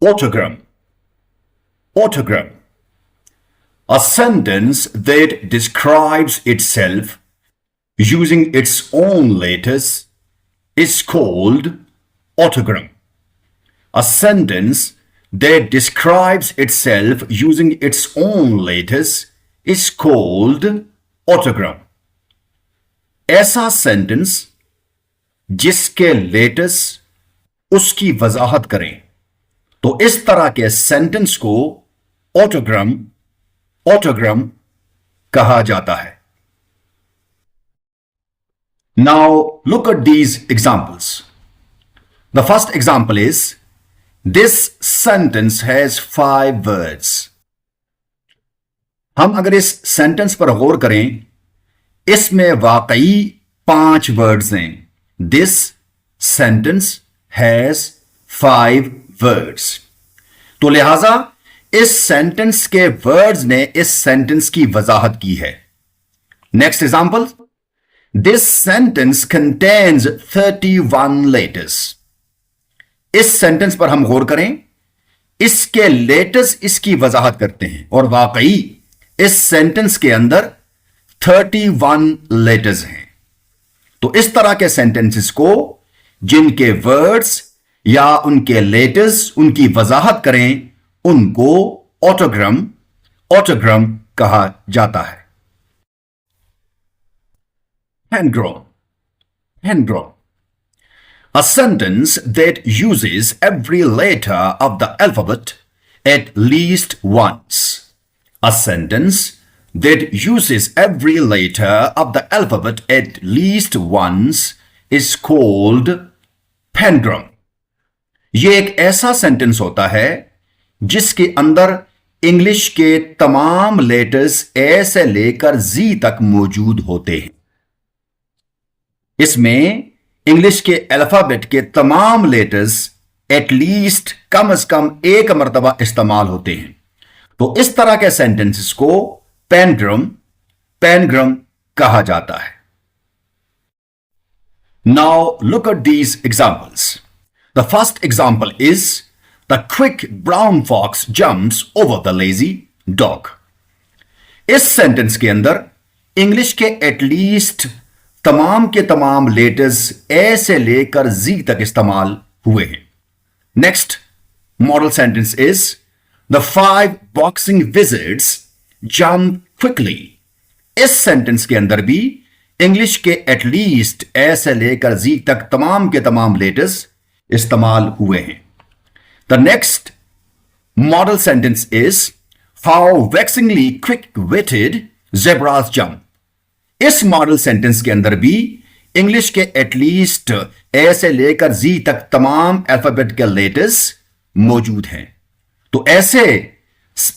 Autogram. Autogram. A sentence that describes itself using its own letters is called autogram. A sentence that describes itself using its own letters is called autogram. ऐसा sentence जिसके letters उसकी वजाहत करें, तो इस तरह के sentence को ऑटोग्राम कहा जाता है. Now look at these examples. The first example is, this sentence has 5 words. हम अगर इस सेंटेंस पर गौर करें, इसमें वाकई 5 वर्ड्स हैं. This sentence has 5 words. तो लिहाजा इस सेंटेंस के वर्ड्स ने इस सेंटेंस की वजाहत की है. Next example, this sentence contains 31 letters. इस सेंटेंस पर हम गौर करें, इसके लेटर्स इसकी वजाहत करते हैं और वाकई इस सेंटेंस के अंदर 31 लेटर्स हैं. तो इस तरह के सेंटेंसेस को जिनके वर्ड्स या उनके लेटर्स उनकी वजाहत करें, उनको ऑटोग्राम कहा जाता है. Pangram. A sentence that uses every letter of the alphabet at least once. A sentence that uses every letter of the alphabet at least once is called pangram. यह एक ऐसा सेंटेंस होता है जिसके अंदर इंग्लिश के तमाम लेटर्स ए से लेकर जी तक मौजूद होते हैं. इसमें इंग्लिश के अल्फाबेट के तमाम लेटर्स एटलीस्ट कम से कम एक मर्तबा इस्तेमाल होते हैं. तो इस तरह के सेंटेंसेस को पैनग्राम कहा जाता है. Now look at these examples. The first example is, the quick brown fox jumps over the lazy dog. इस सेंटेंस के अंदर इंग्लिश के एटलीस्ट तमाम के तमाम लेटर्स ए से लेकर जी तक इस्तेमाल हुए हैं. Next model sentence is, the 5 boxing visits jump quickly. इस सेंटेंस के अंदर भी इंग्लिश के एटलीस्ट ए से लेकर जी तक तमाम के तमाम लेटर्स इस्तेमाल हुए हैं. The next model sentence is, how vexingly quick witted zebras jump. इस मॉडल सेंटेंस के अंदर भी इंग्लिश के एटलीस्ट ए से लेकर जी तक तमाम अल्फाबेटिकल लेटर्स मौजूद हैं. तो ऐसे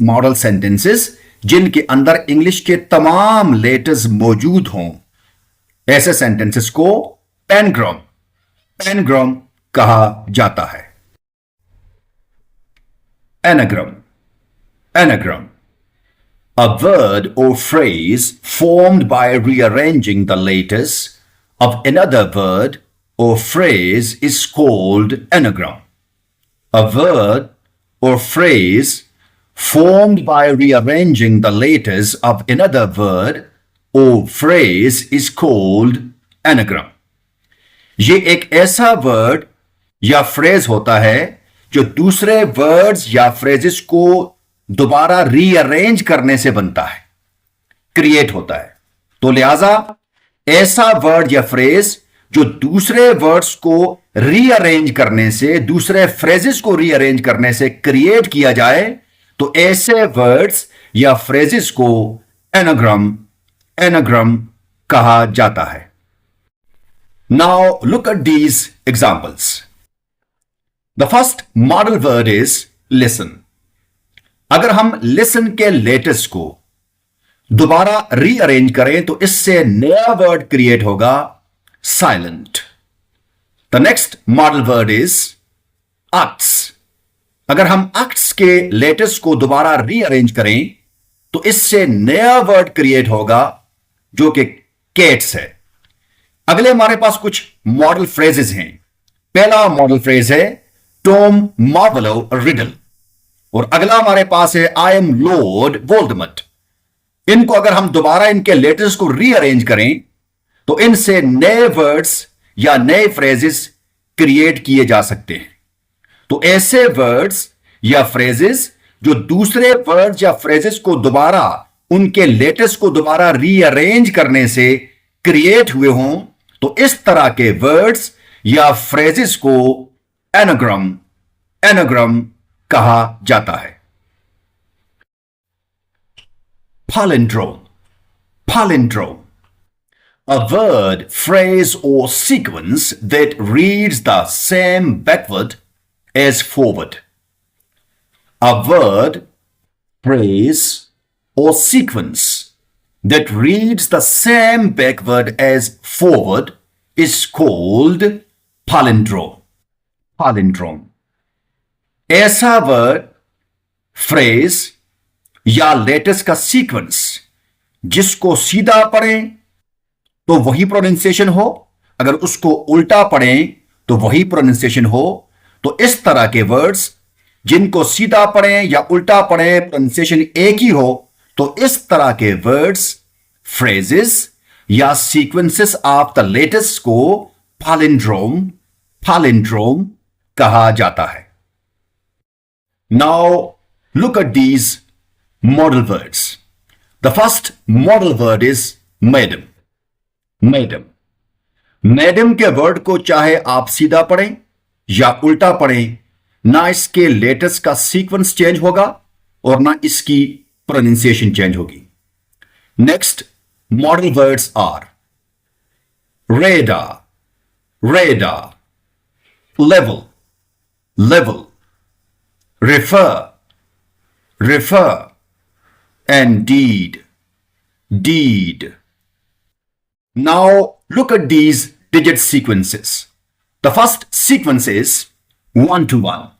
मॉडल सेंटेंसेस जिनके अंदर इंग्लिश के तमाम लेटर्स मौजूद हों, ऐसे सेंटेंसेस को पैनग्राम कहा जाता है. Anagram. A word or phrase formed by rearranging the letters of another word or phrase is called anagram. A word or phrase formed by rearranging the letters of another word or phrase is called anagram. ये एक ऐसा word या phrase होता है जो दूसरे words या phrases को दोबारा रीअरेंज करने से बनता है, क्रिएट होता है. तो लिहाजा ऐसा वर्ड या फ्रेज जो दूसरे वर्ड्स को रीअरेंज करने से, दूसरे फ्रेजेस को रीअरेंज करने से क्रिएट किया जाए, तो ऐसे वर्ड्स या फ्रेजेस को एनाग्राम कहा जाता है. Now look at these examples. The first model word is listen. अगर हम लिसन के लेटर्स को दोबारा रीअरेंज करें तो इससे नया वर्ड क्रिएट होगा, silent. The next model word is acts. अगर हम अक्ट्स के लेटर्स को दोबारा रीअरेंज करें तो इससे नया वर्ड क्रिएट होगा जो कि केट्स है. अगले हमारे पास कुछ मॉडल फ्रेजेस हैं. पहला मॉडल फ्रेज है, टॉम मार्वलो रिडल। और अगला हमारे पास है आई एम लॉर्ड वोल्डेमॉर्ट। इनको अगर हम दोबारा इनके लेटर्स को रीअरेंज करें तो इनसे नए वर्ड्स या नए फ्रेजेस क्रिएट किए जा सकते हैं। तो ऐसे वर्ड्स या फ्रेजेस जो दूसरे वर्ड्स या फ्रेजेस को दोबारा उनके लेटर्स को दोबारा रीअरेंज करने से क्रिएट हुए हों, तो इस तरह के वर्ड्स या फ्रेजेस को एनाग्राम कहा जाता है। Palindrome. A word, phrase, or sequence that reads the same backward as forward. A word, phrase, or sequence that reads the same backward as forward is called palindrome. ऐसा word, phrase या letters का sequence जिसको सीधा पढ़ें तो वही pronunciation हो, अगर उसको उल्टा पढ़ें तो वही प्रोनाउंसिएशन हो, तो इस तरह के वर्ड्स जिनको सीधा पढ़ें या उल्टा पढ़ें प्रोनाउंसिएशन एक ही हो, तो इस तरह के वर्ड्स, फ्रेजेस या सीक्वेंसेस ऑफ द लेटर्स को palindrome कहा जाता है। Now look at these model words. The first model word is madam. Madam के वर्ड को चाहे आप सीधा पढ़ें या उल्टा पढ़ें, ना इसके लेटर्स का सीक्वेंस चेंज होगा और ना इसकी प्रोनाउंसिएशन चेंज होगी। Next model words are radar, level, refer, and deed. Now look at these digit sequences. The first sequence is 1 to 1.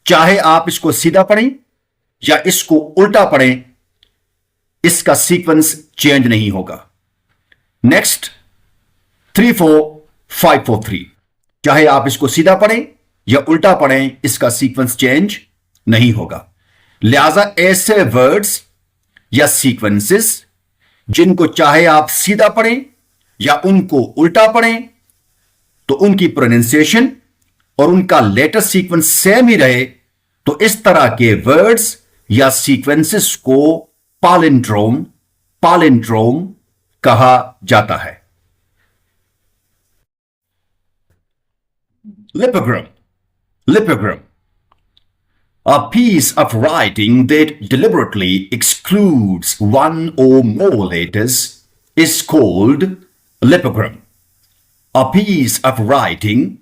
चाहे आप इसको सीधा पढ़ें या इसको उल्टा पढ़ें, इसका सीक्वेंस चेंज नहीं होगा। नेक्स्ट 3 4 5 4 3, चाहे आप इसको सीधा पढ़ें या उल्टा पढ़ें, इसका सीक्वेंस चेंज नहीं होगा। लिहाजा ऐसे वर्ड्स या सीक्वेंसेस जिनको चाहे आप सीधा पढ़ें या उनको उल्टा पढ़ें, तो उनकी प्रोनाउंसिएशन और उनका लेटर सीक्वेंस सेम ही रहे, तो इस तरह के वर्ड्स या सीक्वेंसेस को palindrome कहा जाता है। Lipogram. A piece of writing that deliberately excludes one or more letters is called lipogram. A piece of writing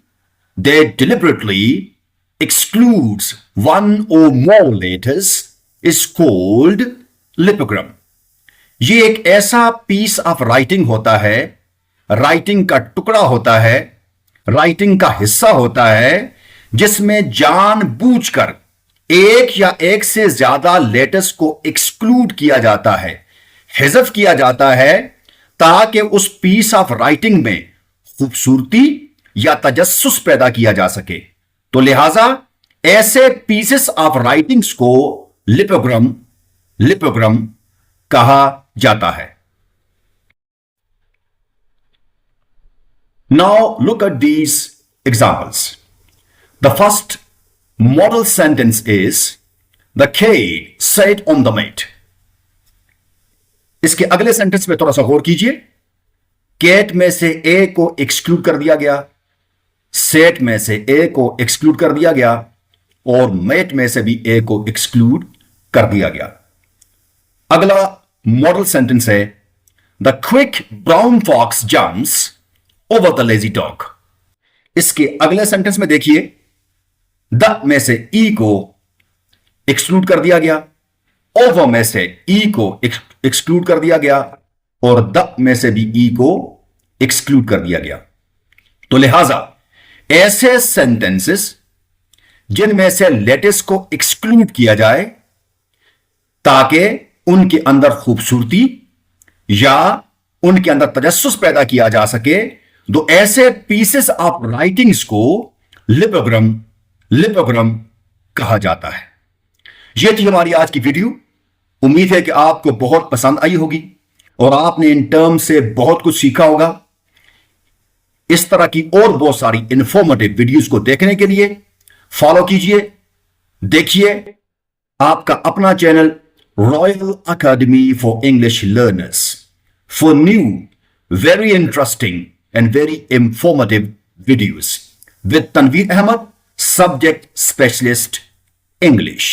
that deliberately excludes one or more letters is called lipogram. ये एक ऐसा piece of writing होता है, writing का टुकड़ा होता है, writing का हिस्सा होता है, जिसमें जानबूझकर एक या एक से ज्यादा लेटर्स को एक्सक्लूड किया जाता है, हिज़फ किया जाता है, ताकि उस पीस ऑफ राइटिंग में खूबसूरती या तजस्सुस पैदा किया जा सके। तो लिहाजा ऐसे पीसेस ऑफ राइटिंग्स को लिपोग्राम कहा जाता है। Now look at these examples. The first model sentence is the cat sat on the mat. इसके अगले सेंटेंस में थोड़ा सा गौर कीजिए। कैट में से ए को एक्सक्लूड कर दिया गया, सेट में से ए को एक्सक्लूड कर दिया गया और मेट में से भी ए को एक्सक्लूड कर दिया गया। अगला मॉडल सेंटेंस है the quick brown fox jumps over the lazy dog. इसके अगले सेंटेंस में देखिए, द में से ई को एक्सक्लूड कर दिया गया, ओवर में से ई को एक्सक्लूड कर दिया गया और द में से भी ई को एक्सक्लूड कर दिया गया। तो लिहाजा ऐसे सेंटेंसेस जिनमें से लेटर्स को एक्सक्लूड किया जाए ताकि उनके अंदर खूबसूरती या उनके अंदर तजस्सुस पैदा किया जा सके, तो ऐसे पीसेस ऑफ राइटिंग्स को लिपोग्राम लिपोग्राम कहा जाता है। यह थी हमारी आज की वीडियो। उम्मीद है कि आपको बहुत पसंद आई होगी और आपने इन टर्म से बहुत कुछ सीखा होगा। इस तरह की और बहुत सारी इंफॉर्मेटिव वीडियोस को देखने के लिए फॉलो कीजिए, देखिए आपका अपना channel Royal Academy for English learners for new very interesting and very informative videos with Tanveer Ahmed, subject specialist English.